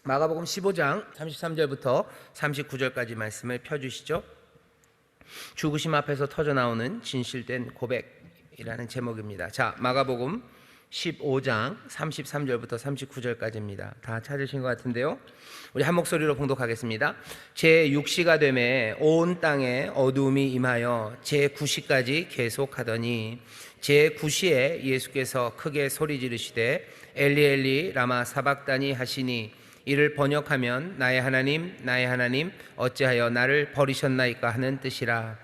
마가복음 15장 33절부터 39절까지 말씀을 펴주시죠. 죽으심 앞에서 터져나오는 진실된 고백이라는 제목입니다. 자, 마가복음 15장 33절부터 39절까지입니다. 다 찾으신 것 같은데요, 우리 한 목소리로 봉독하겠습니다. 제6시가 되매 온 땅에 어두움이 임하여 제9시까지 계속하더니 제9시에 예수께서 크게 소리 지르시되 엘리 엘리 라마 사박다니 하시니, 이를 번역하면 나의 하나님 어찌하여 나를 버리셨나이까 하는 뜻이라.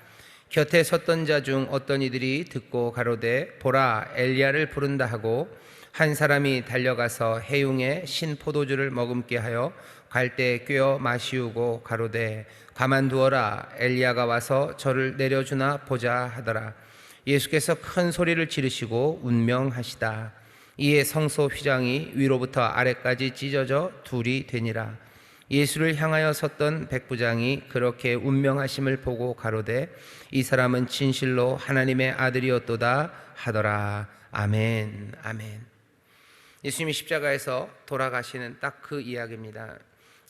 곁에 섰던 자 중 어떤 이들이 듣고 가로되 보라, 엘리야를 부른다 하고, 한 사람이 달려가서 해웅에 신 포도주를 머금게 하여 갈대에 꿰어 마시우고 가로되 가만두어라, 엘리야가 와서 저를 내려주나 보자 하더라. 예수께서 큰 소리를 지르시고 운명하시다. 이에 성소 휘장이 위로부터 아래까지 찢어져 둘이 되니라. 예수를 향하여 섰던 백부장이 그렇게 운명하심을 보고 가로되 이 사람은 진실로 하나님의 아들이었도다 하더라. 아멘. 아멘. 예수님이 십자가에서 돌아가시는 딱 그 이야기입니다.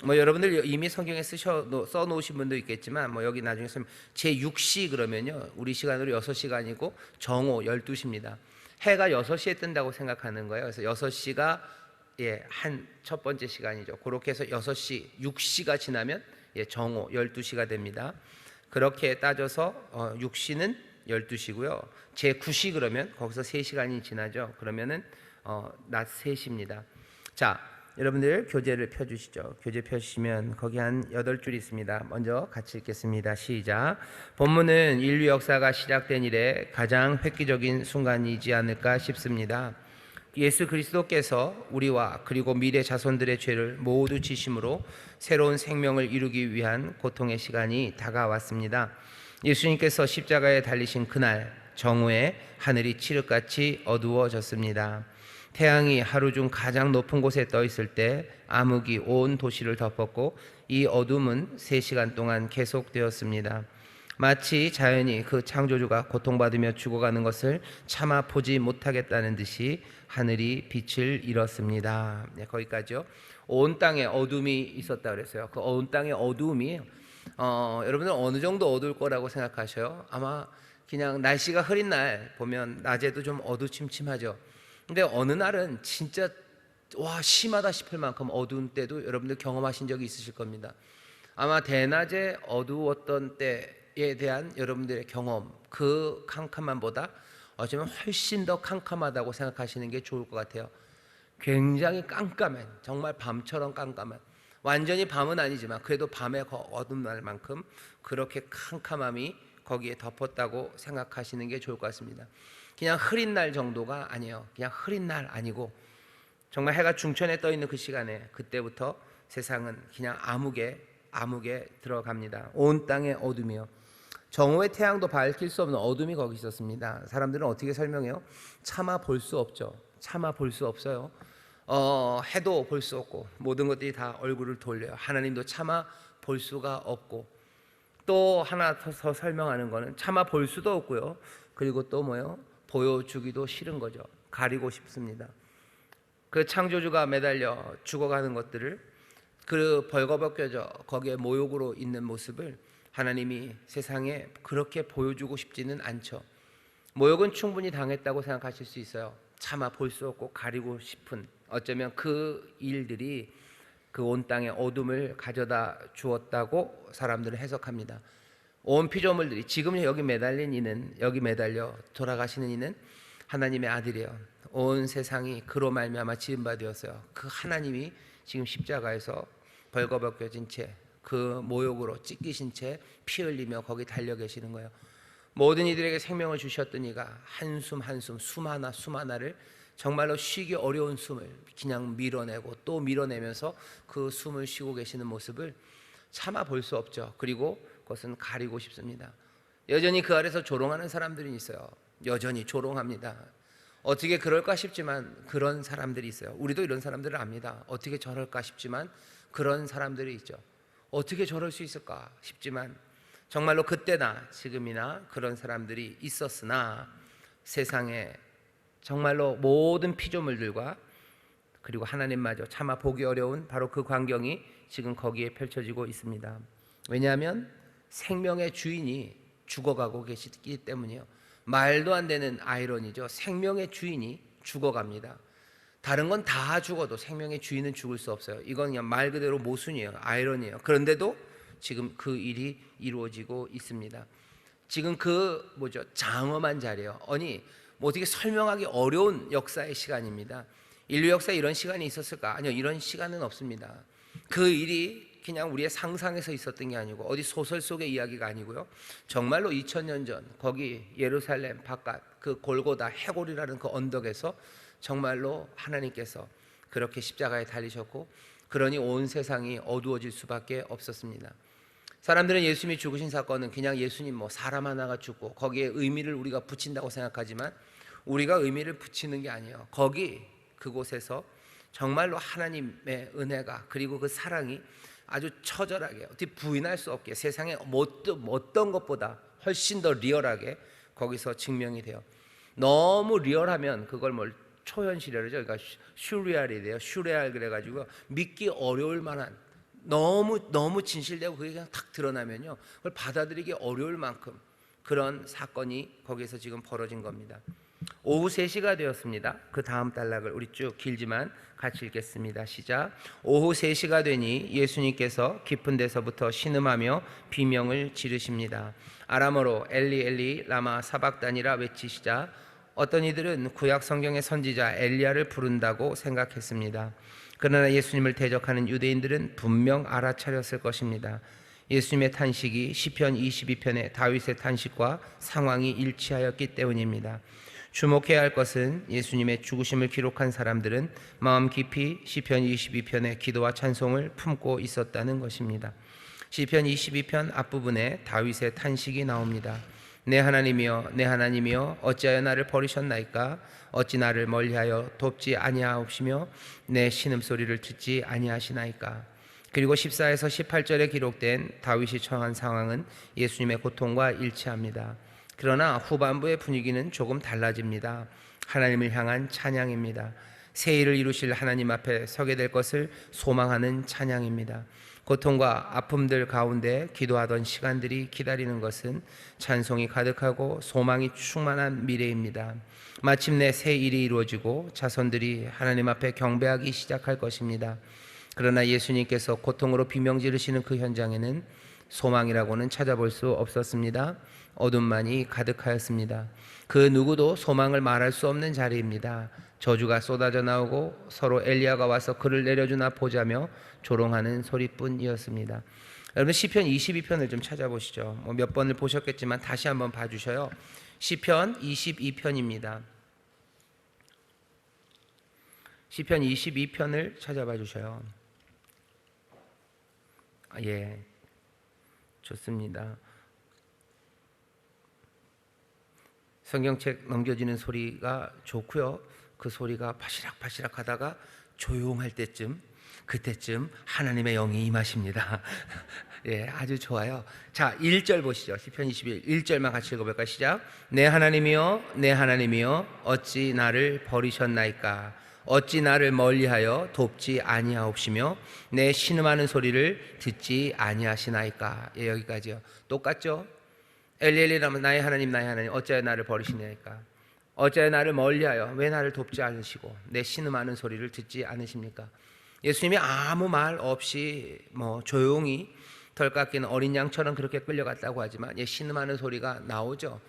여러분들 이미 성경에 써놓으신 분도 있겠지만, 여기 나중에 쓰면 제6시 그러면요, 우리 시간으로 6시가 아니고 정오 12시입니다. 해가 6시에 뜬다고 생각하는 거예요. 그래서 6시가 한 첫 번째 시간이죠. 그렇게 해서 6시, 6시가 지나면 정오 12시가 됩니다. 그렇게 따져서 6시는 12시고요. 제9시 그러면 거기서 3시간이 지나죠. 그러면은 낮 3시입니다. 자, 여러분들 교재를 펴주시죠. 교재 펴주시면 거기 한 8줄 있습니다. 먼저 같이 읽겠습니다. 시작. 본문은 인류 역사가 시작된 이래 가장 획기적인 순간이지 않을까 싶습니다. 예수 그리스도께서 우리와 그리고 미래 자손들의 죄를 모두 지심으로 새로운 생명을 이루기 위한 고통의 시간이 다가왔습니다. 예수님께서 십자가에 달리신 그날 정오에 하늘이 칠흑같이 어두워졌습니다. 태양이 하루 중 가장 높은 곳에 떠 있을 때 암흑이 온 도시를 덮었고 이 어둠은 3시간 동안 계속되었습니다. 마치 자연이 그 창조주가 고통받으며 죽어가는 것을 차마 보지 못하겠다는 듯이 하늘이 빛을 잃었습니다. 거기까지요. 온 땅에 어둠이 있었다 그랬어요. 그 온 땅의 어두움이 여러분들 어느 정도 어두울 거라고 생각하셔요? 아마 그냥 날씨가 흐린 날 보면 낮에도 좀 어두침침하죠. 근데 어느 날은 진짜 심하다 싶을 만큼 어두운 때도 여러분들 경험하신 적이 있으실 겁니다. 아마 대낮에 어두웠던 때에 대한 여러분들의 경험, 그 캄캄함보다 어쩌면 훨씬 더 캄캄하다고 생각하시는 게 좋을 것 같아요. 굉장히 깜깜한, 정말 밤처럼 깜깜한, 완전히 밤은 아니지만 그래도 밤에 어두운 날만큼 그렇게 캄캄함이 거기에 덮었다고 생각하시는 게 좋을 것 같습니다. 그냥 흐린 날 정도가 아니에요. 그냥 흐린 날 아니고 정말 해가 중천에 떠 있는 그 시간에, 그때부터 세상은 그냥 암흑에 들어갑니다. 온 땅에 어둠이요. 정오의 태양도 밝힐 수 없는 어둠이 거기 있었습니다. 사람들은 어떻게 설명해요? 차마 볼 수 없죠. 차마 볼 수 없어요. 해도 볼 수 없고 모든 것들이 다 얼굴을 돌려요. 하나님도 차마 볼 수가 없고, 또 하나 더 설명하는 거는 차마 볼 수도 없고요. 그리고 또 보여주기도 싫은 거죠. 가리고 싶습니다. 그 창조주가 매달려 죽어가는 것들을, 그 벌거벗겨져 거기에 모욕으로 있는 모습을 하나님이 세상에 그렇게 보여주고 싶지는 않죠. 모욕은 충분히 당했다고 생각하실 수 있어요. 차마 볼 수 없고 가리고 싶은, 어쩌면 그 일들이 그 온 땅에 어둠을 가져다 주었다고 사람들은 해석합니다. 온 피조물들이, 지금 여기 매달려 돌아가시는 이는 하나님의 아들이에요. 온 세상이 그로 말미암아 지은 바 되었어요. 그 하나님이 지금 십자가에서 벌거벗겨진 채, 그 모욕으로 찢기신 채 피 흘리며 거기 달려 계시는 거예요. 모든 이들에게 생명을 주셨던 이가 한숨 한숨, 숨 하나를 정말로 쉬기 어려운 숨을 그냥 밀어내고 또 밀어내면서 그 숨을 쉬고 계시는 모습을 차마 볼 수 없죠. 그리고 그것은 가리고 싶습니다. 여전히 그 아래서 조롱하는 사람들이 있어요. 여전히 조롱합니다. 어떻게 그럴까 싶지만 그런 사람들이 있어요. 우리도 이런 사람들을 압니다. 어떻게 저럴까 싶지만 그런 사람들이 있죠. 어떻게 저럴 수 있을까 싶지만 정말로 그때나 지금이나 그런 사람들이 있었으나, 세상에 정말로 모든 피조물들과 그리고 하나님마저 차마 보기 어려운 바로 그 광경이 지금 거기에 펼쳐지고 있습니다. 왜냐하면 생명의 주인이 죽어가고 계시기 때문이에요. 말도 안 되는 아이러니죠. 생명의 주인이 죽어갑니다. 다른 건 다 죽어도 생명의 주인은 죽을 수 없어요. 이건 그냥 말 그대로 모순이에요. 아이러니예요. 그런데도 지금 그 일이 이루어지고 있습니다. 지금 장엄한 자리예요. 아니 뭐 어떻게 설명하기 어려운 역사의 시간입니다. 인류 역사에 이런 시간이 있었을까? 아니요, 이런 시간은 없습니다. 그 일이 그냥 우리의 상상에서 있었던 게 아니고 어디 소설 속의 이야기가 아니고요. 정말로 2000년 전 거기 예루살렘 바깥 그 골고다 해골이라는 그 언덕에서 정말로 하나님께서 그렇게 십자가에 달리셨고, 그러니 온 세상이 어두워질 수밖에 없었습니다. 사람들은 예수님이 죽으신 사건은 그냥 예수님 사람 하나가 죽고 거기에 의미를 우리가 붙인다고 생각하지만, 우리가 의미를 붙이는 게 아니에요. 그곳에서 정말로 하나님의 은혜가 그리고 그 사랑이 아주 처절하게 어떻게 부인할 수 없게 세상에 어떤 것보다 훨씬 더 리얼하게 거기서 증명이 돼요. 너무 리얼하면 그걸 초현실이라고 그러죠. 그러니까 슈리알이 돼요. 슈레알 그래가지고 믿기 어려울 만한, 너무 진실되고 그게 그냥 탁 드러나면요, 그걸 받아들이기 어려울 만큼 그런 사건이 거기서 지금 벌어진 겁니다. 오후 3시가 되었습니다. 그 다음 단락을 우리 쭉 길지만 같이 읽겠습니다. 시작. 오후 3시가 되니 예수님께서 깊은 데서부터 신음하며 비명을 지르십니다. 아람어로 엘리 엘리 라마 사박단이라 외치시자 어떤 이들은 구약 성경의 선지자 엘리야를 부른다고 생각했습니다. 그러나 예수님을 대적하는 유대인들은 분명 알아차렸을 것입니다. 예수님의 탄식이 시편 22편의 다윗의 탄식과 상황이 일치하였기 때문입니다. 주목해야 할 것은 예수님의 죽으심을 기록한 사람들은 마음 깊이 시편 22편의 기도와 찬송을 품고 있었다는 것입니다. 시편 22편 앞부분에 다윗의 탄식이 나옵니다. 내 하나님이여 내 하나님이여 어찌하여 나를 버리셨나이까? 어찌 나를 멀리하여 돕지 아니하옵시며 내 신음소리를 듣지 아니하시나이까? 그리고 14에서 18절에 기록된 다윗이 처한 상황은 예수님의 고통과 일치합니다. 그러나 후반부의 분위기는 조금 달라집니다. 하나님을 향한 찬양입니다. 새 일을 이루실 하나님 앞에 서게 될 것을 소망하는 찬양입니다. 고통과 아픔들 가운데 기도하던 시간들이 기다리는 것은 찬송이 가득하고 소망이 충만한 미래입니다. 마침내 새 일이 이루어지고 자손들이 하나님 앞에 경배하기 시작할 것입니다. 그러나 예수님께서 고통으로 비명 지르시는 그 현장에는 소망이라고는 찾아볼 수 없었습니다. 어둠만이 가득하였습니다. 그 누구도 소망을 말할 수 없는 자리입니다. 저주가 쏟아져 나오고 서로 엘리야가 와서 그를 내려주나 보자며 조롱하는 소리뿐이었습니다. 여러분 시편 22편을 좀 찾아보시죠. 몇 번을 보셨겠지만 다시 한번 봐주셔요. 시편 22편입니다. 시편 22편을 찾아봐 주셔요. 예, 좋습니다. 성경책 넘겨지는 소리가 좋고요. 그 소리가 파시락파시락 하다가 조용할 때쯤, 그때쯤 하나님의 영이 임하십니다. 예, 아주 좋아요. 자, 1절 보시죠. 시편 21 1절만 같이 읽어볼까요? 시작. 내 하나님이여 내 하나님이여 어찌 나를 버리셨나이까? 어찌 나를 멀리하여 돕지 아니하옵시며 내 신음하는 소리를 듣지 아니하시나이까? 예, 여기까지요. 똑같죠? 엘리엘리라면 나의 하나님 어찌하여 나를 버리시나이까? 어찌하여 나를 멀리하여 왜 나를 돕지 않으시고 내 신음하는 소리를 듣지 않으십니까? 예수님이 아무 말 없이 조용히 덜 깎이는 어린 양처럼 그렇게 끌려갔다고 하지만 신음하는 소리가 나오죠.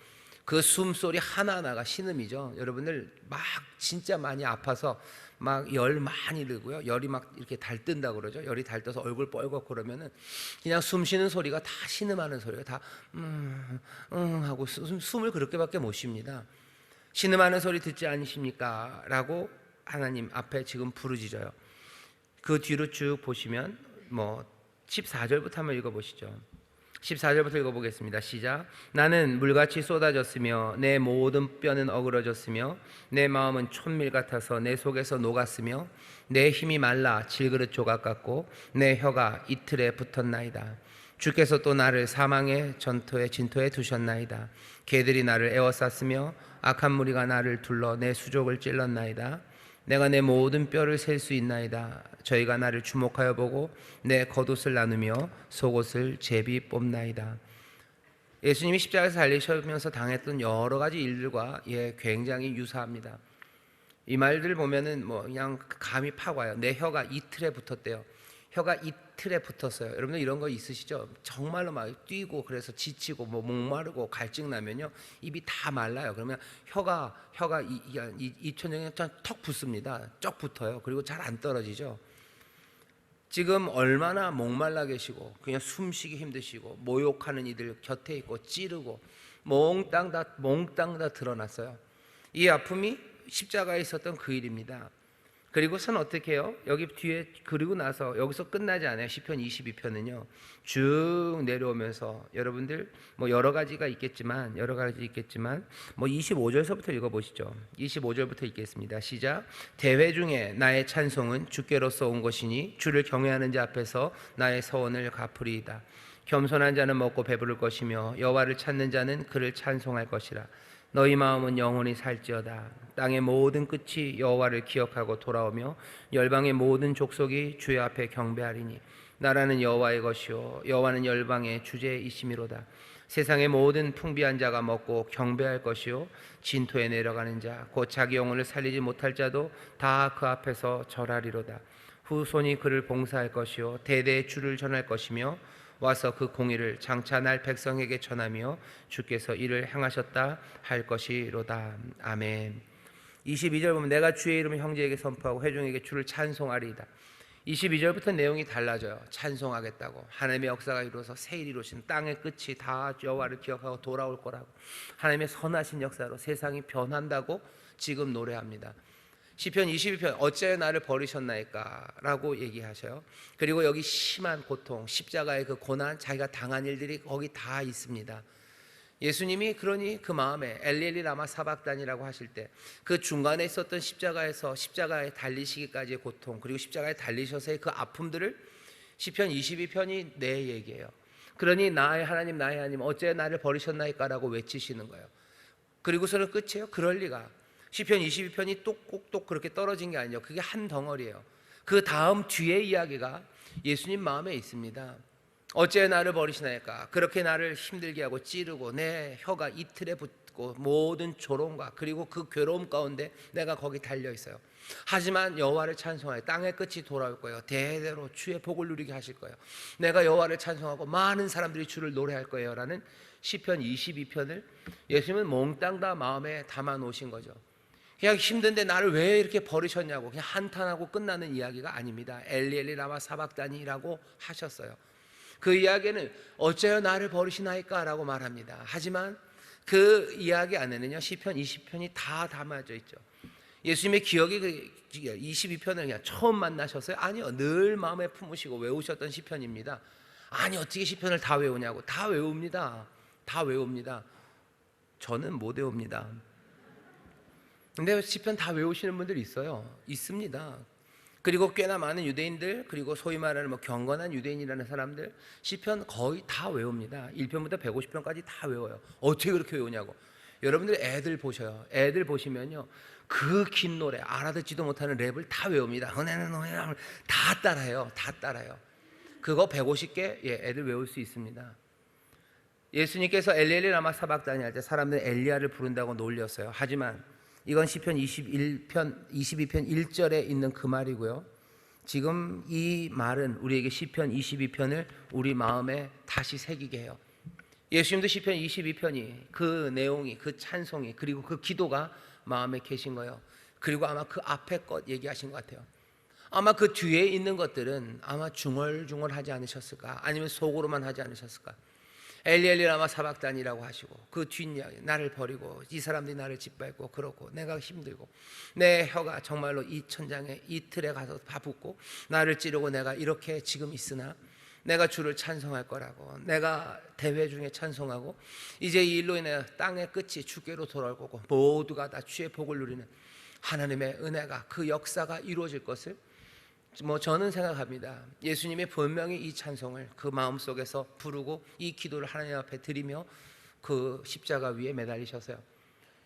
그 숨소리 하나하나가 신음이죠. 여러분들 막 진짜 많이 아파서 막 열 많이 들고요. 열이 막 이렇게 달뜬다 그러죠. 열이 달떠서 얼굴 뻘겋고 그러면은 그냥 숨 쉬는 소리가 다 신음하는 소리가 다 하고 숨을 그렇게밖에 못 쉽니다. 신음하는 소리 듣지 않으십니까? 라고 하나님 앞에 지금 부르짖어요. 그 뒤로 쭉 보시면 14절부터 한번 읽어보시죠. 14절부터 읽어보겠습니다. 시작. 나는 물같이 쏟아졌으며 내 모든 뼈는 어그러졌으며 내 마음은 촛밀 같아서 내 속에서 녹았으며 내 힘이 말라 질그릇 조각 같고 내 혀가 이틀에 붙었나이다. 주께서 또 나를 사망의 진토에 두셨나이다. 개들이 나를 에워쌌으며 악한 무리가 나를 둘러 내 수족을 찔렀나이다. 내가 내 모든 뼈를 셀 수 있나이다. 저희가 나를 주목하여 보고 내 겉옷을 나누며 속옷을 제비 뽑나이다. 예수님이 십자가에서 달리시면서 당했던 여러 가지 일들과 굉장히 유사합니다. 이 말들을 보면은 그냥 감이 팍 와요. 내 혀가 이틀에 붙었대요. 혀가 이틀에 붙었어요. 여러분들 이런 거 있으시죠? 정말로 막 뛰고 그래서 지치고 목마르고 갈증 나면요 입이 다 말라요. 그러면 혀가 이천정에 턱 붙습니다. 쩍 붙어요. 그리고 잘 안 떨어지죠. 지금 얼마나 목말라 계시고 그냥 숨쉬기 힘드시고 모욕하는 이들 곁에 있고 찌르고 몽땅 다 드러났어요. 이 아픔이 십자가에 있었던 그 일입니다. 그리고선 어떻게 해요? 여기 뒤에 그리고 나서 여기서 끝나지 않아요. 시편 22편은요 쭉 내려오면서 여러분들 여러 가지가 있겠지만 25절서부터 읽어보시죠. 25절부터 읽겠습니다. 시작. 대회 중에 나의 찬송은 주께로서 온 것이니 주를 경외하는 자 앞에서 나의 서원을 갚으리이다. 겸손한 자는 먹고 배부를 것이며 여호와를 찾는 자는 그를 찬송할 것이라. 너희 마음은 영원히 살지어다. 땅의 모든 끝이 여호와를 기억하고 돌아오며 열방의 모든 족속이 주의 앞에 경배하리니 나라는 여호와의 것이요 여호와는 열방의 주제이시미로다. 세상의 모든 풍비한 자가 먹고 경배할 것이요 진토에 내려가는 자 곧 자기 영혼을 살리지 못할 자도 다 그 앞에서 절하리로다. 후손이 그를 봉사할 것이요 대대의 주를 전할 것이며 와서 그 공의를 장차 날 백성에게 전하며 주께서 이를 행하셨다 할 것이로다. 아멘. 22절 보면 내가 주의 이름을 형제에게 선포하고 회중에게 주를 찬송하리이다. 22절부터 내용이 달라져요. 찬송하겠다고 하나님의 역사가 이루어서 세일 이루신 땅의 끝이 다 여호와를 기억하고 돌아올 거라고 하나님의 선하신 역사로 세상이 변한다고 지금 노래합니다. 시편 22편 어째 나를 버리셨나이까 라고 얘기하셔요. 그리고 여기 심한 고통 십자가의 그 고난 자기가 당한 일들이 거기 다 있습니다. 예수님이 그러니 그 마음에 엘리 라마 사박단이라고 하실 때 그 중간에 있었던 십자가에서 십자가에 달리시기까지의 고통 그리고 십자가에 달리셔서의 그 아픔들을 시편 22편이 내 얘기예요. 그러니 나의 하나님 어째 나를 버리셨나이까 라고 외치시는 거예요. 그리고서는 끝이에요. 그럴 리가. 시편 22편이 똑 그렇게 떨어진 게 아니에요. 그게 한 덩어리예요. 그 다음 뒤에 이야기가 예수님 마음에 있습니다. 어째 나를 버리시나이까. 그렇게 나를 힘들게 하고 찌르고 내 혀가 이틀에 붙고 모든 조롱과 그리고 그 괴로움 가운데 내가 거기 달려 있어요. 하지만 여호와를 찬송하여 땅의 끝이 돌아올 거예요. 대대로 주의 복을 누리게 하실 거예요. 내가 여호와를 찬송하고 많은 사람들이 주를 노래할 거예요 라는 시편 22편을 예수님은 몽땅 다 마음에 담아 놓으신 거죠. 그냥 힘든데 나를 왜 이렇게 버리셨냐고 그냥 한탄하고 끝나는 이야기가 아닙니다. 엘리 라마 사박단이라고 하셨어요. 그 이야기는 어째요 나를 버리시나이까 라고 말합니다. 하지만 그 이야기 안에는요 시편 20편이 다 담아져 있죠. 예수님의 기억이 22편을 그냥 처음 만나셨어요? 아니요, 늘 마음에 품으시고 외우셨던 시편입니다. 아니 어떻게 시편을 다 외우냐고. 다 외웁니다. 저는 못 외웁니다. 근데 시편 다 외우시는 분들이 있습니다. 그리고 꽤나 많은 유대인들 그리고 소위 말하는 경건한 유대인이라는 사람들 시편 거의 다 외웁니다. 1편부터 150편까지 다 외워요. 어떻게 그렇게 외우냐고. 여러분들 애들 보셔요. 애들 보시면요 그 긴 노래 알아듣지도 못하는 랩을 다 외웁니다. 다 따라해요. 그거 150개 애들 외울 수 있습니다. 예수님께서 엘리 라마 사박단이 할 때 사람들은 엘리야를 부른다고 놀렸어요. 하지만 이건 시편 22편 1절에 있는 그 말이고요. 지금 이 말은 우리에게 시편 22편을 우리 마음에 다시 새기게 해요. 예수님도 시편 22편이 그 내용이 그 찬송이 그리고 그 기도가 마음에 계신 거예요. 그리고 아마 그 앞에 것 얘기하신 것 같아요. 아마 그 뒤에 있는 것들은 아마 중얼중얼하지 않으셨을까 아니면 속으로만 하지 않으셨을까. 엘리 라마 사박단이라고 하시고 그 뒷이야기 나를 버리고 이 사람들이 나를 짓밟고 그렇고 내가 힘들고 내 혀가 정말로 이 천장에 이틀에 가서 다 붓고 나를 찌르고 내가 이렇게 지금 있으나 내가 주를 찬송할 거라고 내가 대회 중에 찬송하고 이제 이 일로 인해 땅의 끝이 주께로 돌아올 거고 모두가 다 주의 복을 누리는 하나님의 은혜가 그 역사가 이루어질 것을 저는 생각합니다. 예수님이 분명히 이 찬송을 그 마음속에서 부르고 이 기도를 하나님 앞에 드리며 그 십자가 위에 매달리셨어요.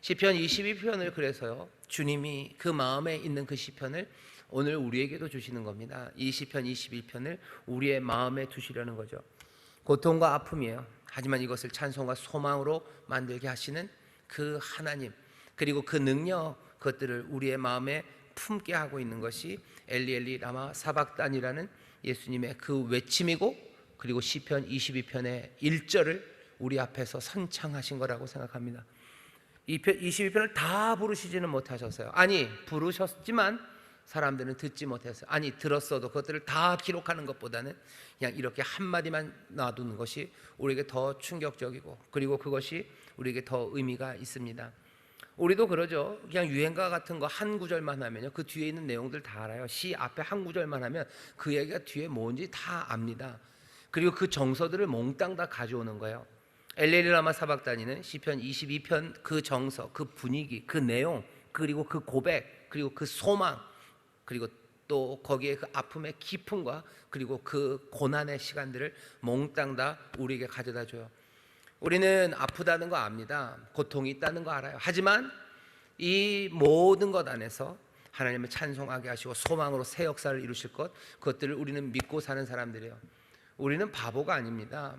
시편 22편을 그래서요, 주님이 그 마음에 있는 그 시편을 오늘 우리에게도 주시는 겁니다. 이 시편 21편을 우리의 마음에 두시려는 거죠. 고통과 아픔이에요. 하지만 이것을 찬송과 소망으로 만들게 하시는 그 하나님, 그리고 그 능력, 그것들을 우리의 마음에 품게 하고 있는 것이 엘리 엘리 라마 사박단이라는 예수님의 그 외침이고, 그리고 시편 22편의 1절을 우리 앞에서 선창하신 거라고 생각합니다. 22편을 다 부르시지는 못하셨어요. 아니, 부르셨지만 사람들은 듣지 못했어요. 아니, 들었어도 그것들을 다 기록하는 것보다는 그냥 이렇게 한마디만 놔두는 것이 우리에게 더 충격적이고, 그리고 그것이 우리에게 더 의미가 있습니다. 우리도 그러죠. 그냥 유행가 같은 거 한 구절만 하면요, 그 뒤에 있는 내용들 다 알아요. 시 앞에 한 구절만 하면 그 얘기가 뒤에 뭔지 다 압니다. 그리고 그 정서들을 몽땅 다 가져오는 거예요. 엘레리라마 사박단이는 시편 22편 그 정서, 그 분위기, 그 내용, 그리고 그 고백, 그리고 그 소망, 그리고 또 거기에 그 아픔의 기쁨과 그리고 그 고난의 시간들을 몽땅 다 우리에게 가져다 줘요. 우리는 아프다는 거 압니다. 고통이 있다는 거 알아요. 하지만 이 모든 것 안에서 하나님을 찬송하게 하시고 소망으로 새 역사를 이루실 것, 그것들을 우리는 믿고 사는 사람들이에요. 우리는 바보가 아닙니다.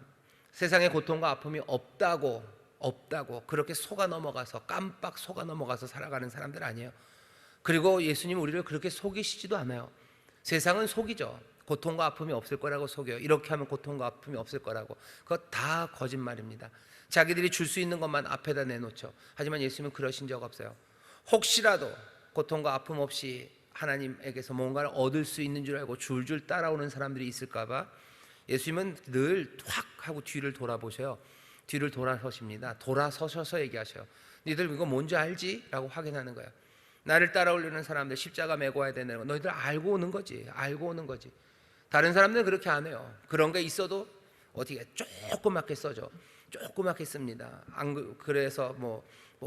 세상에 고통과 아픔이 없다고 그렇게 속아 넘어가서, 깜빡 속아 넘어가서 살아가는 사람들 아니에요. 그리고 예수님 우리를 그렇게 속이시지도 않아요. 세상은 속이죠. 고통과 아픔이 없을 거라고 속여요. 이렇게 하면 고통과 아픔이 없을 거라고. 그거 다 거짓말입니다. 자기들이 줄 수 있는 것만 앞에다 내놓죠. 하지만 예수님은 그러신 적 없어요. 혹시라도 고통과 아픔 없이 하나님에게서 뭔가를 얻을 수 있는 줄 알고 줄줄 따라오는 사람들이 있을까 봐 예수님은 늘 확 하고 뒤를 돌아보셔요. 뒤를 돌아서십니다. 돌아서셔서 얘기하셔요. 너희들 이거 뭔지 알지? 라고 확인하는 거예요. 나를 따라오려는 사람들 십자가 메고 와야 되는 거 너희들 알고 오는 거지. 알고 오는 거지. 다른 사람들은 그렇게 안 해요. 그런 게 있어도 어떻게 조그맣게 써죠. 조그맣게 씁니다. 그래서 뭐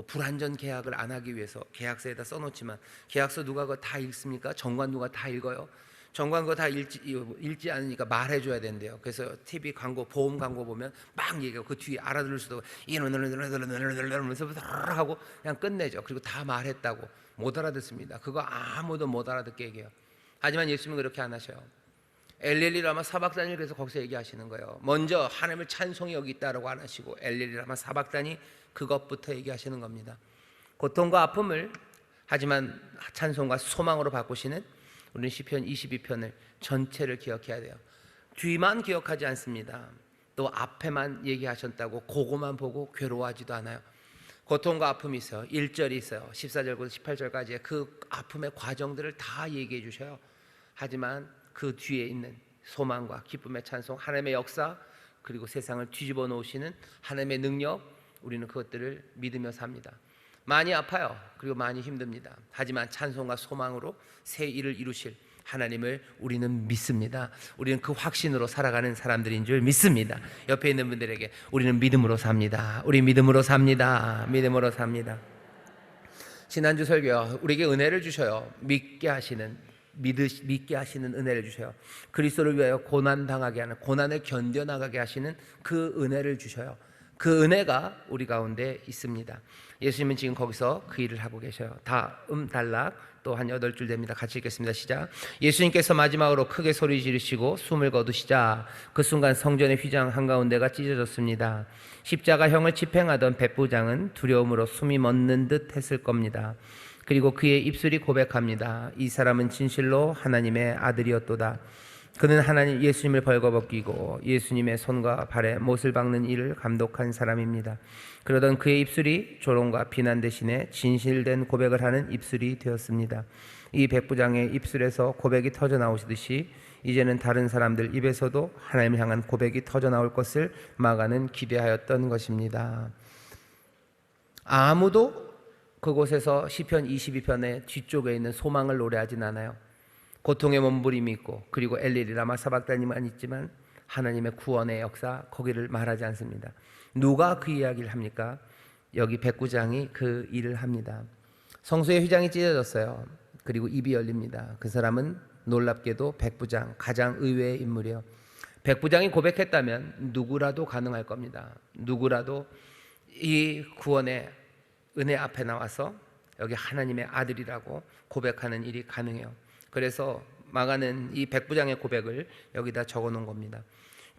불완전 계약을 안 하기 위해서 계약서에다 써놓지만 계약서 누가 그거 다 읽습니까? 정관 누가 다 읽어요? 정관 그거 다 읽지 않으니까 말해줘야 된대요. 그래서 TV 광고, 보험 광고 보면 막 얘기하고 그 뒤에 알아들을 수도 이러면서 하고 그냥 끝내죠. 그리고 다 말했다고 못 알아듣습니다. 그거 아무도 못 알아듣게 얘기해요. 하지만 예수님은 그렇게 안 하셔요. 엘렐리라마 사박단이 그래서 거기서 얘기하시는 거예요. 먼저 하나님을 찬송이 여기 있다라고 안 하시고 엘렐리라마 사박단이 그것부터 얘기하시는 겁니다. 고통과 아픔을 하지만 찬송과 소망으로 바꾸시는 우리는 시편 22편을 전체를 기억해야 돼요. 뒤만 기억하지 않습니다. 또 앞에만 얘기하셨다고 그거만 보고 괴로워하지도 않아요. 고통과 아픔이 있어요. 1절이 있어요. 14절부터 18절까지의 그 아픔의 과정들을 다 얘기해 주셔요. 하지만 그 뒤에 있는 소망과 기쁨의 찬송, 하나님의 역사, 그리고 세상을 뒤집어 놓으시는 하나님의 능력, 우리는 그것들을 믿으며 삽니다. 많이 아파요. 그리고 많이 힘듭니다. 하지만 찬송과 소망으로 새 일을 이루실 하나님을 우리는 믿습니다. 우리는 그 확신으로 살아가는 사람들인 줄 믿습니다. 옆에 있는 분들에게 우리는 믿음으로 삽니다. 우리 믿음으로 삽니다. 믿음으로 삽니다. 지난주 설교 우리에게 은혜를 주셔요. 믿게 하시는 은혜를 주셔요. 그리스도를 위하여 고난당하게 하는, 고난을 견뎌나가게 하시는 그 은혜를 주셔요. 그 은혜가 우리 가운데 있습니다. 예수님은 지금 거기서 그 일을 하고 계셔요. 다음 단락 또 한 8줄 됩니다. 같이 읽겠습니다. 시작. 예수님께서 마지막으로 크게 소리 지르시고 숨을 거두시자 그 순간 성전의 휘장 한가운데가 찢어졌습니다. 십자가형을 집행하던 백부장은 두려움으로 숨이 멎는 듯 했을 겁니다. 그리고 그의 입술이 고백합니다. 이 사람은 진실로 하나님의 아들이었도다. 그는 예수님을 벌거벗기고 예수님의 손과 발에 못을 박는 일을 감독한 사람입니다. 그러던 그의 입술이 조롱과 비난 대신에 진실된 고백을 하는 입술이 되었습니다. 이 백부장의 입술에서 고백이 터져 나오시듯이 이제는 다른 사람들 입에서도 하나님을 향한 고백이 터져 나올 것을 마가는 기대하였던 것입니다. 아무도 그곳에서 시편 22편의 뒤쪽에 있는 소망을 노래하진 않아요. 고통의 몸부림이 있고 그리고 엘리리라마 사박단이만 있지만 하나님의 구원의 역사 거기를 말하지 않습니다. 누가 그 이야기를 합니까? 여기 백부장이 그 일을 합니다. 성소의 휘장이 찢어졌어요. 그리고 입이 열립니다. 그 사람은 놀랍게도 백부장, 가장 의외의 인물이에요. 백부장이 고백했다면 누구라도 가능할 겁니다. 누구라도 이 구원의 은혜 앞에 나와서 여기 하나님의 아들이라고 고백하는 일이 가능해요. 그래서 마가는 이 백부장의 고백을 여기다 적어 놓은 겁니다.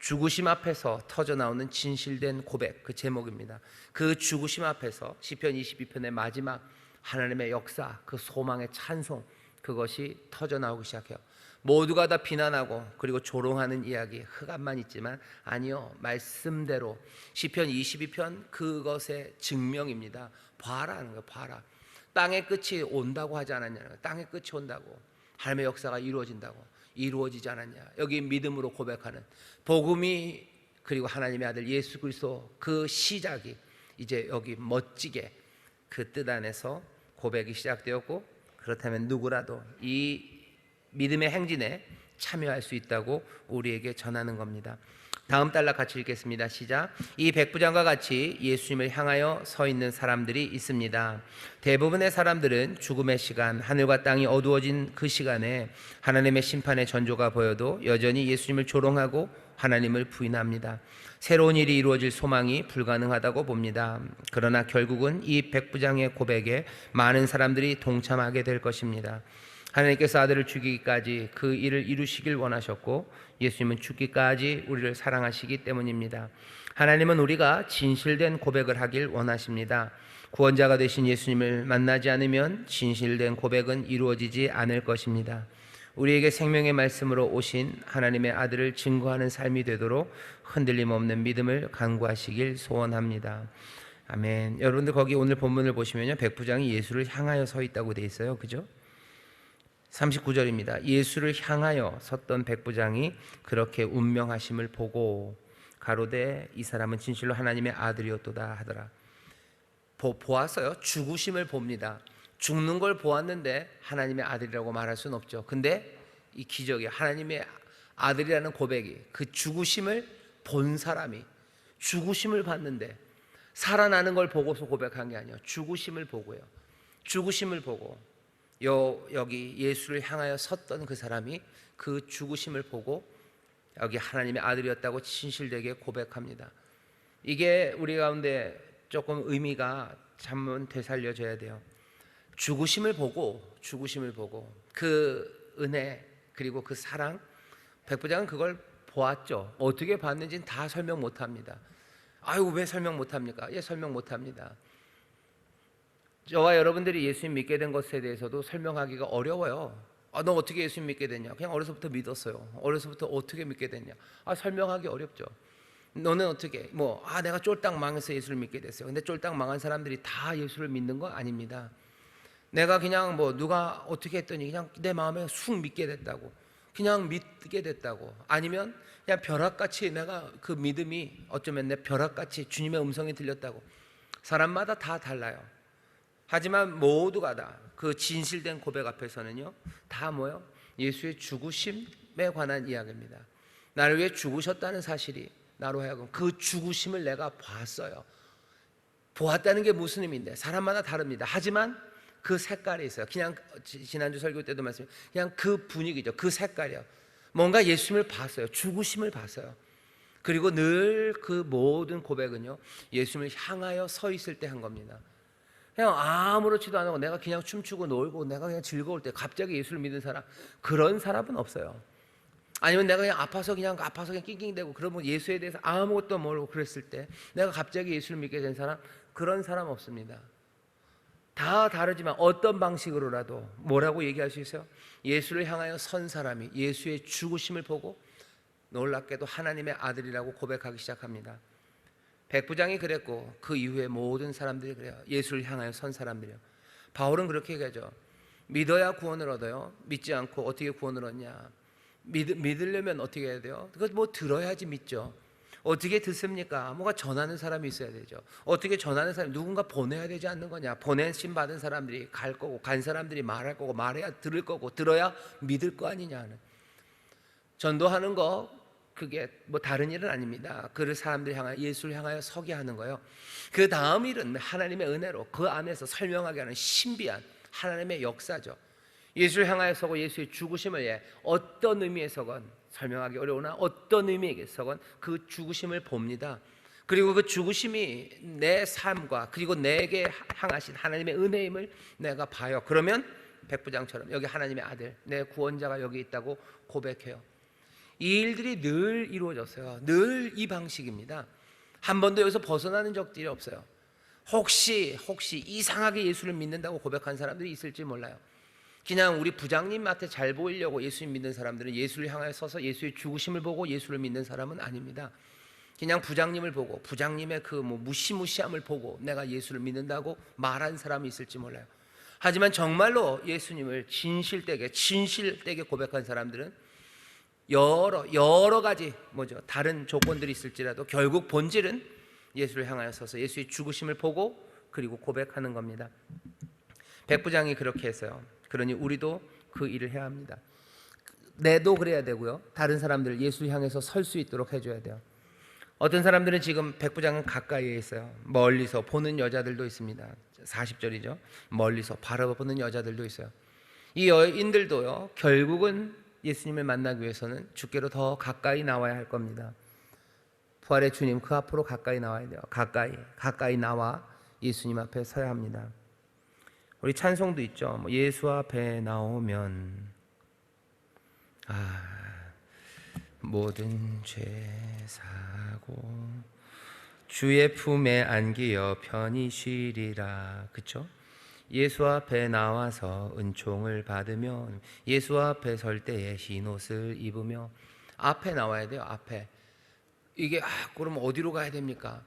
죽으심 앞에서 터져 나오는 진실된 고백, 그 제목입니다. 그 죽으심 앞에서 시편 22편의 마지막 하나님의 역사, 그 소망의 찬송, 그것이 터져 나오기 시작해요. 모두가 다 비난하고 그리고 조롱하는 이야기, 흑암만 있지만 아니요, 말씀대로 시편 22편 그것의 증명입니다. 봐라는 거예요. 봐라. 땅의 끝이 온다고 하지 않았냐는 거예요. 땅의 끝이 온다고, 하나님의 역사가 이루어진다고. 이루어지지 않았냐. 여기 믿음으로 고백하는 복음이, 그리고 하나님의 아들 예수 그리스도 그 시작이 이제 여기 멋지게 그 뜻 안에서 고백이 시작되었고, 그렇다면 누구라도 이 믿음의 행진에 참여할 수 있다고 우리에게 전하는 겁니다. 다음 단락 같이 읽겠습니다. 시작. 이 백부장과 같이 예수님을 향하여 서 있는 사람들이 있습니다. 대부분의 사람들은 죽음의 시간, 하늘과 땅이 어두워진 그 시간에 하나님의 심판의 전조가 보여도 여전히 예수님을 조롱하고 하나님을 부인합니다. 새로운 일이 이루어질 소망이 불가능하다고 봅니다. 그러나 결국은 이 백부장의 고백에 많은 사람들이 동참하게 될 것입니다. 하나님께서 아들을 죽이기까지 그 일을 이루시길 원하셨고, 예수님은 죽기까지 우리를 사랑하시기 때문입니다. 하나님은 우리가 진실된 고백을 하길 원하십니다. 구원자가 되신 예수님을 만나지 않으면 진실된 고백은 이루어지지 않을 것입니다. 우리에게 생명의 말씀으로 오신 하나님의 아들을 증거하는 삶이 되도록 흔들림 없는 믿음을 간구하시길 소원합니다. 아멘. 여러분들 거기 오늘 본문을 보시면요, 백부장이 예수를 향하여 서 있다고 돼 있어요. 그죠? 39절입니다. 예수를 향하여 섰던 백부장이 그렇게 운명하심을 보고 가로되 이 사람은 진실로 하나님의 아들이었도다 하더라. 보았어요. 죽으심을 봅니다. 죽는 걸 보았는데 하나님의 아들이라고 말할 수는 없죠. 근데 이 기적이, 하나님의 아들이라는 고백이, 그 죽으심을 본 사람이 죽으심을 봤는데 살아나는 걸 보고서 고백한 게 아니에요. 죽으심을 보고요. 죽으심을 보고 여기 예수를 향하여 섰던 그 사람이 그 죽으심을 보고 여기 하나님의 아들이었다고 진실되게 고백합니다. 이게 우리 가운데 조금 의미가 한번 되살려져야 돼요. 죽으심을 보고 그 은혜 그리고 그 사랑, 백부장은 그걸 보았죠. 어떻게 봤는지는 다 설명 못합니다. 아유, 왜 설명 못합니까? 예, 설명 못합니다. 저와 여러분들이 예수님 믿게 된 것에 대해서도 설명하기가 어려워요. 너 어떻게 예수님 믿게 됐냐? 그냥 어려서부터 믿었어요. 어려서부터 어떻게 믿게 됐냐? 설명하기 어렵죠. 너는 어떻게 내가 쫄딱 망해서 예수를 믿게 됐어요. 근데 쫄딱 망한 사람들이 다 예수를 믿는 거 아닙니다. 내가 그냥 누가 어떻게 했더니 그냥 내 마음에 쑥 믿게 됐다고, 그냥 믿게 됐다고, 아니면 그냥 벼락같이 내가 그 믿음이 어쩌면 내 벼락같이 주님의 음성이 들렸다고. 사람마다 다 달라요. 하지만 모두가 다 그 진실된 고백 앞에서는요, 다 뭐요? 예수의 죽으심에 관한 이야기입니다. 나를 위해 죽으셨다는 사실이 나로 하여금 그 죽으심을 내가 봤어요. 보았다는 게 무슨 의미인데 사람마다 다릅니다. 하지만 그 색깔이 있어요. 그냥 지난주 설교 때도 말씀, 그냥 그 분위기죠. 그 색깔이요. 뭔가 예수님을 봤어요. 죽으심을 봤어요. 그리고 늘 그 모든 고백은요, 예수님을 향하여 서 있을 때 한 겁니다. 그냥 아무렇지도 않고 내가 그냥 춤추고 놀고 내가 그냥 즐거울 때 갑자기 예수를 믿는 사람, 그런 사람은 없어요. 아니면 내가 그냥 아파서 그냥 낑낑대고 그러면 예수에 대해서 아무것도 모르고 그랬을 때 내가 갑자기 예수를 믿게 된 사람, 그런 사람 없습니다. 다 다르지만 어떤 방식으로라도 뭐라고 얘기할 수 있어요? 예수를 향하여 선 사람이 예수의 죽으심을 보고 놀랍게도 하나님의 아들이라고 고백하기 시작합니다. 백부장이 그랬고 그 이후에 모든 사람들이 그래요. 예수를 향하여 선 사람들이요. 바울은 그렇게 얘기하죠. 믿어야 구원을 얻어요. 믿지 않고 어떻게 구원을 얻냐? 믿으려면 어떻게 해야 돼요? 그거 들어야지 믿죠. 어떻게 듣습니까? 뭐가 전하는 사람이 있어야 되죠. 어떻게 전하는 사람이, 누군가 보내야 되지 않는 거냐? 보내심 받은 사람들이 갈 거고, 간 사람들이 말할 거고, 말해야 들을 거고, 들어야 믿을 거 아니냐는. 전도하는 거 그게 다른 일은 아닙니다. 그 사람들 향하여 예수를 향하여 서게 하는 거예요. 그 다음 일은 하나님의 은혜로 그 안에서 설명하게 하는 신비한 하나님의 역사죠. 예수를 향하여 서고 예수의 죽으심을 어떤 의미에서건 설명하기 어려우나 어떤 의미에서건 그 죽으심을 봅니다. 그리고 그 죽으심이 내 삶과 그리고 내게 향하신 하나님의 은혜임을 내가 봐요. 그러면 백부장처럼 여기 하나님의 아들, 내 구원자가 여기 있다고 고백해요. 이 일들이 늘 이루어졌어요. 늘 이 방식입니다. 한 번도 여기서 벗어나는 적들이 없어요. 혹시 이상하게 예수를 믿는다고 고백한 사람들이 있을지 몰라요. 그냥 우리 부장님한테 잘 보이려고 예수 믿는 사람들은 예수를 향하여 서서 예수의 죽으심을 보고 예수를 믿는 사람은 아닙니다. 그냥 부장님을 보고 부장님의 그 무시무시함을 보고 내가 예수를 믿는다고 말한 사람이 있을지 몰라요. 하지만 정말로 예수님을 진실되게 고백한 사람들은 여러 가지 다른 조건들이 있을지라도 결국 본질은 예수를 향하여 서서 예수의 죽으심을 보고 그리고 고백하는 겁니다. 백부장이 그렇게 했어요. 그러니 우리도 그 일을 해야 합니다. 내도 그래야 되고요. 다른 사람들 예수를 향해서 설 수 있도록 해줘야 돼요. 어떤 사람들은 지금 백부장은 가까이에 있어요. 멀리서 보는 여자들도 있습니다. 40절이죠. 멀리서 바라보는 여자들도 있어요. 이 여인들도요, 결국은 예수님을 만나기 위해서는 주께로 더 가까이 나와야 할 겁니다. 부활의 주님 그 앞으로 가까이 나와야 돼요. 가까이 나와 예수님 앞에 서야 합니다. 우리 찬송도 있죠. 예수 앞에 나오면 모든 죄 사고 주의 품에 안기어 편히 쉬리라. 그렇죠? 예수 앞에 나와서 은총을 받으며 예수 앞에 설 때에 흰옷을 입으며 앞에 나와야 돼요. 앞에. 이게 그럼 어디로 가야 됩니까?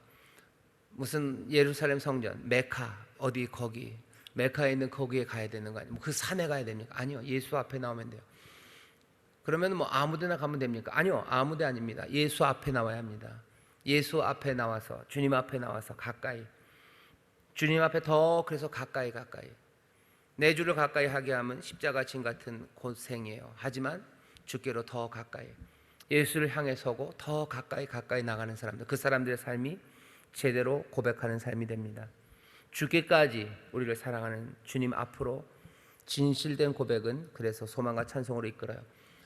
무슨 예루살렘 성전, 메카 어디 거기 메카에 있는 거기에 가야 되는 거 아니에요? 그 산에 가야 됩니까? 아니요. 예수 앞에 나오면 돼요. 그러면 아무데나 가면 됩니까? 아니요. 아무데 아닙니다. 예수 앞에 나와야 합니다. 예수 앞에 나와서 주님 앞에 나와서 가까이 주님 앞에 더 그래서 가까이 내 주를 가까이 하게 하면 십자가 진 같은 고생이에요. 하지만 주께로 더 가까이 예수를 향해 서고 더 가까이 나가는 사람들, 그 사람들의 삶이 제대로 고백하는 삶이 됩니다. 죽기까지 우리를 사랑하는 주님 앞으로 진실된 고백은 그래서 소망과 찬송으로 이끌어요.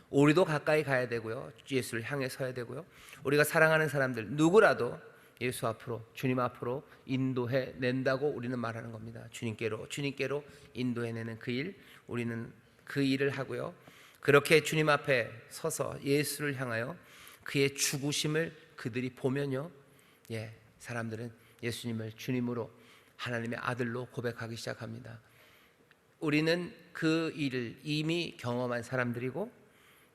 우리도 가까이 가야 되고요. 예수를 향해 서야 되고요. 우리가 사랑하는 사람들 누구라도 예수 앞으로 주님 앞으로 인도해 낸다고 우리는 말하는 겁니다. 주님께로 인도해내는 그 일, 우리는 그 일을 하고요. 그렇게 주님 앞에 서서 예수를 향하여 그의 죽으심을 그들이 보면요, 사람들은 예수님을 주님으로 하나님의 아들로 고백하기 시작합니다. 우리는 그 일을 이미 경험한 사람들이고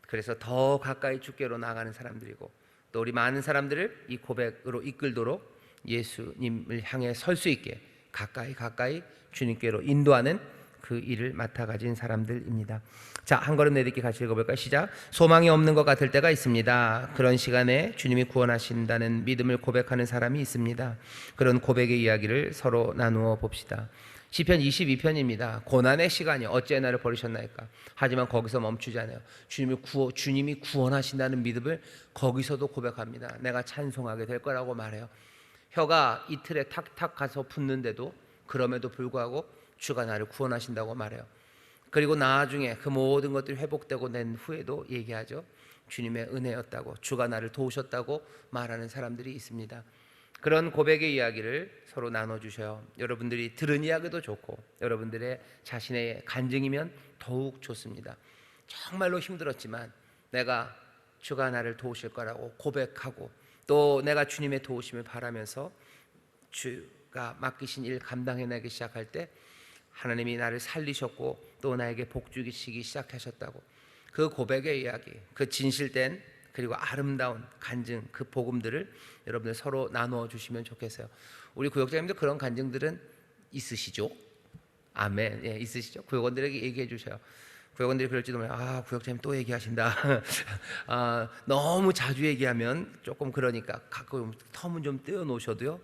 그래서 더 가까이 주께로 나가는 사람들이고 또 우리 많은 사람들을 이 고백으로 이끌도록 예수님을 향해 설 수 있게 가까이 주님께로 인도하는 그 일을 맡아 가진 사람들입니다. 자, 한 걸음 내딛기 같이 읽어볼까요? 시작. 소망이 없는 것 같을 때가 있습니다. 그런 시간에 주님이 구원하신다는 믿음을 고백하는 사람이 있습니다. 그런 고백의 이야기를 서로 나누어 봅시다. 시편 22편입니다. 고난의 시간이 어찌 나를 버리셨나이까. 하지만 거기서 멈추지 않아요. 주님이 구원하신다는 믿음을 거기서도 고백합니다. 내가 찬송하게 될 거라고 말해요. 혀가 이틀에 탁탁 가서 붙는데도 그럼에도 불구하고 주가 나를 구원하신다고 말해요. 그리고 나중에 그 모든 것들이 회복되고 난 후에도 얘기하죠. 주님의 은혜였다고, 주가 나를 도우셨다고 말하는 사람들이 있습니다. 그런 고백의 이야기를 서로 나눠주셔요. 여러분들이 들은 이야기도 좋고 여러분들의 자신의 간증이면 더욱 좋습니다. 정말로 힘들었지만 내가 주가 나를 도우실 거라고 고백하고 또 내가 주님의 도우심을 바라면서 주가 맡기신 일 감당해내기 시작할 때 하나님이 나를 살리셨고 또 나에게 복 주시기 시작하셨다고, 그 고백의 이야기, 그 진실된 그리고 아름다운 간증, 그 복음들을 여러분들 서로 나누어 주시면 좋겠어요. 우리 구역장님도 그런 간증들은 있으시죠? 아멘. 있으시죠? 구역원들에게 얘기해 주셔요. 구역원들이 그럴지도 몰라요. 구역장님 또 얘기하신다. 너무 자주 얘기하면 조금 그러니까 가끔 텀은 좀 떼어 놓으셔도요.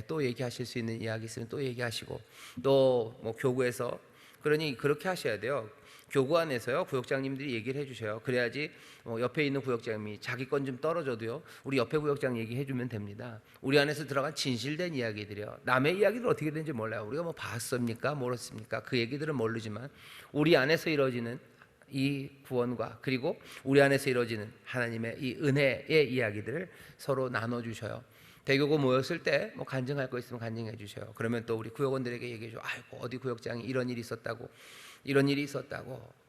또 얘기하실 수 있는 이야기 있으면 또 얘기하시고, 또 교구에서 그러니 그렇게 하셔야 돼요. 교구 안에서요, 구역장님들이 얘기를 해주셔요. 그래야지 옆에 있는 구역장님이 자기 건 좀 떨어져도요, 우리 옆에 구역장 얘기해주면 됩니다. 우리 안에서 들어간 진실된 이야기들이요. 남의 이야기들 어떻게 되는지 몰라요. 우리가 봤습니까? 모르습니까? 그 얘기들은 모르지만 우리 안에서 이루어지는 이 구원과 그리고 우리 안에서 이루어지는 하나님의 이 은혜의 이야기들을 서로 나눠주셔요. 대교구 모였을 때 뭐 간증할 거 있으면 간증해 주셔요. 그러면 또 우리 구역원들에게 얘기해 줘. 아이고 어디 구역장이 이런 일이 있었다고, 이런 일이 있었다고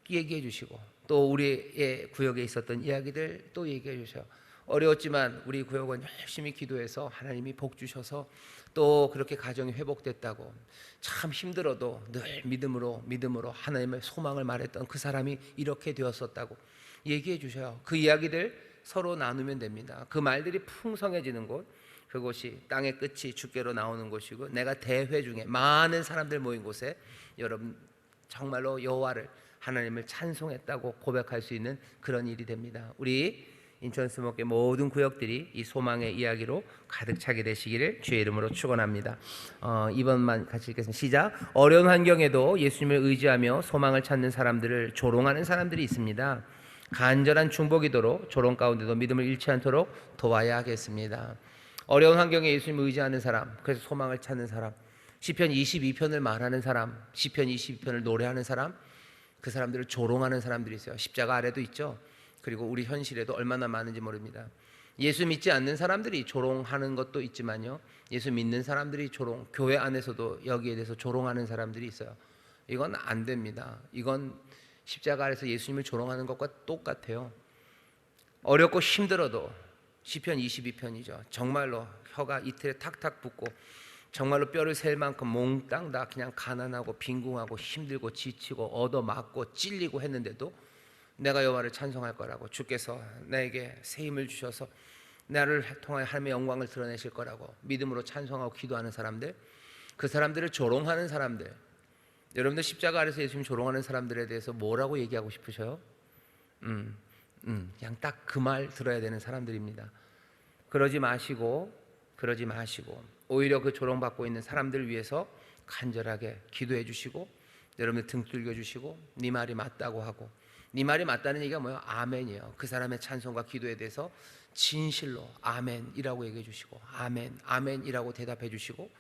얘기해 주시고, 또 우리의 구역에 있었던 이야기들 또 얘기해 주셔요. 어려웠지만 우리 구역원 열심히 기도해서 하나님이 복 주셔서 또 그렇게 가정이 회복됐다고, 참 힘들어도 늘 믿음으로 하나님의 소망을 말했던 그 사람이 이렇게 되었었다고 얘기해 주셔요. 그 이야기들 서로 나누면 됩니다. 그 말들이 풍성해지는 곳, 그곳이 땅의 끝이 주께로 나오는 곳이고, 내가 대회 중에 많은 사람들 모인 곳에 여러분 정말로 여호와를, 하나님을 찬송했다고 고백할 수 있는 그런 일이 됩니다. 우리 인천 스모크의 모든 구역들이 이 소망의 이야기로 가득 차게 되시기를 주의 이름으로 축원합니다. 2번만 같이 읽겠습니다. 시작. 어려운 환경에도 예수님을 의지하며 소망을 찾는 사람들을 조롱하는 사람들이 있습니다. 간절한 중보기도로 조롱 가운데도 믿음을 잃지 않도록 도와야 하겠습니다. 어려운 환경에 예수님을 의지하는 사람, 그래서 소망을 찾는 사람, 시편 22편을 말하는 사람, 시편 22편을 노래하는 사람, 그 사람들을 조롱하는 사람들이 있어요. 십자가 아래도 있죠. 그리고 우리 현실에도 얼마나 많은지 모릅니다. 예수 믿지 않는 사람들이 조롱하는 것도 있지만요, 예수 믿는 사람들이 조롱, 교회 안에서도 여기에 대해서 조롱하는 사람들이 있어요. 이건 안 됩니다. 이건 십자가 아래서 예수님을 조롱하는 것과 똑같아요. 어렵고 힘들어도 시편 22편이죠. 정말로 혀가 이틀에 탁탁 붓고 정말로 뼈를 셀 만큼 몽땅 다 그냥 가난하고 빈궁하고 힘들고 지치고 얻어맞고 찔리고 했는데도 내가 여호와를 찬송할 거라고, 주께서 나에게 새 힘을 주셔서 나를 통하여 하나님의 영광을 드러내실 거라고 믿음으로 찬송하고 기도하는 사람들, 그 사람들을 조롱하는 사람들, 여러분들 십자가 아래서 예수님 조롱하는 사람들에 대해서 뭐라고 얘기하고 싶으셔요? 그냥 딱 그 말 들어야 되는 사람들입니다. 그러지 마시고 오히려 그 조롱받고 있는 사람들을 위해서 간절하게 기도해 주시고, 여러분들 등 뚫겨 주시고, 네 말이 맞다고 하고, 네 말이 맞다는 얘기가 뭐예요? 아멘이에요. 그 사람의 찬송과 기도에 대해서 진실로 아멘이라고 얘기해 주시고, 아멘이라고 대답해 주시고,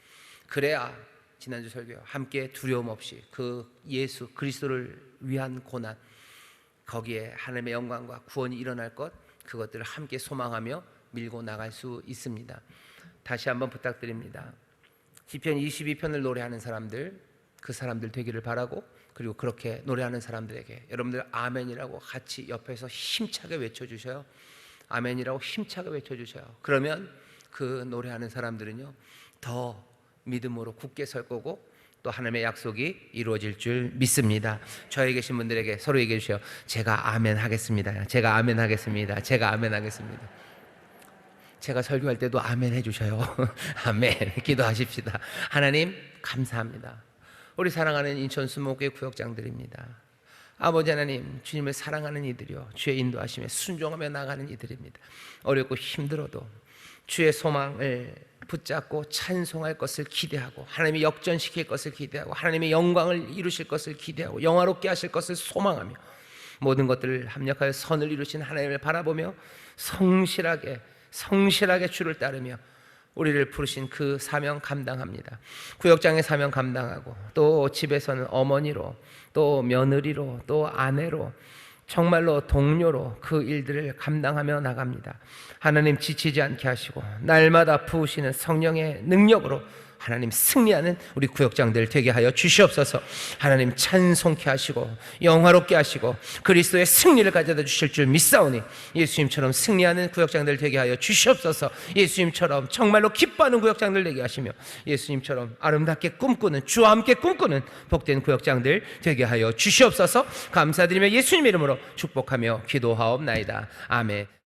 그래야 지난주 설교요, 함께 두려움 없이 그 예수 그리스도를 위한 고난, 거기에 하나님의 영광과 구원이 일어날 것, 그것들을 함께 소망하며 밀고 나갈 수 있습니다. 다시 한번 부탁드립니다. 시편 22편을 노래하는 사람들, 그 사람들 되기를 바라고, 그리고 그렇게 노래하는 사람들에게 여러분들 아멘이라고 같이 옆에서 힘차게 외쳐주셔요. 아멘이라고 힘차게 외쳐주셔요. 그러면 그 노래하는 사람들은요, 더 믿음으로 굳게 설 거고, 또 하나님의 약속이 이루어질 줄 믿습니다. 저에 계신 분들에게 서로 얘기해 주세요. 제가 아멘 하겠습니다. 제가 아멘 하겠습니다. 제가 아멘 하겠습니다. 제가 설교할 때도 아멘 해주셔요. 아멘. 기도하십시다. 하나님 감사합니다. 우리 사랑하는 인천 수목교회 구역장들입니다. 아버지 하나님, 주님을 사랑하는 이들이요, 주의 인도하심에 순종하며 나가는 이들입니다. 어렵고 힘들어도 주의 소망을 붙잡고 찬송할 것을 기대하고, 하나님이 역전시킬 것을 기대하고, 하나님의 영광을 이루실 것을 기대하고, 영화롭게 하실 것을 소망하며, 모든 것들을 합력하여 선을 이루신 하나님을 바라보며 성실하게 주를 따르며 우리를 부르신 그 사명 감당합니다. 구역장의 사명 감당하고, 또 집에서는 어머니로, 또 며느리로, 또 아내로, 정말로 동료로 그 일들을 감당하며 나갑니다. 하나님 지치지 않게 하시고, 날마다 부으시는 성령의 능력으로 하나님 승리하는 우리 구역장들 되게 하여 주시옵소서. 하나님 찬송케 하시고 영화롭게 하시고 그리스도의 승리를 가져다 주실 줄 믿사오니, 예수님처럼 승리하는 구역장들 되게 하여 주시옵소서. 예수님처럼 정말로 기뻐하는 구역장들 되게 하시며, 예수님처럼 아름답게 꿈꾸는, 주와 함께 꿈꾸는 복된 구역장들 되게 하여 주시옵소서. 감사드리며 예수님 이름으로 축복하며 기도하옵나이다. 아멘.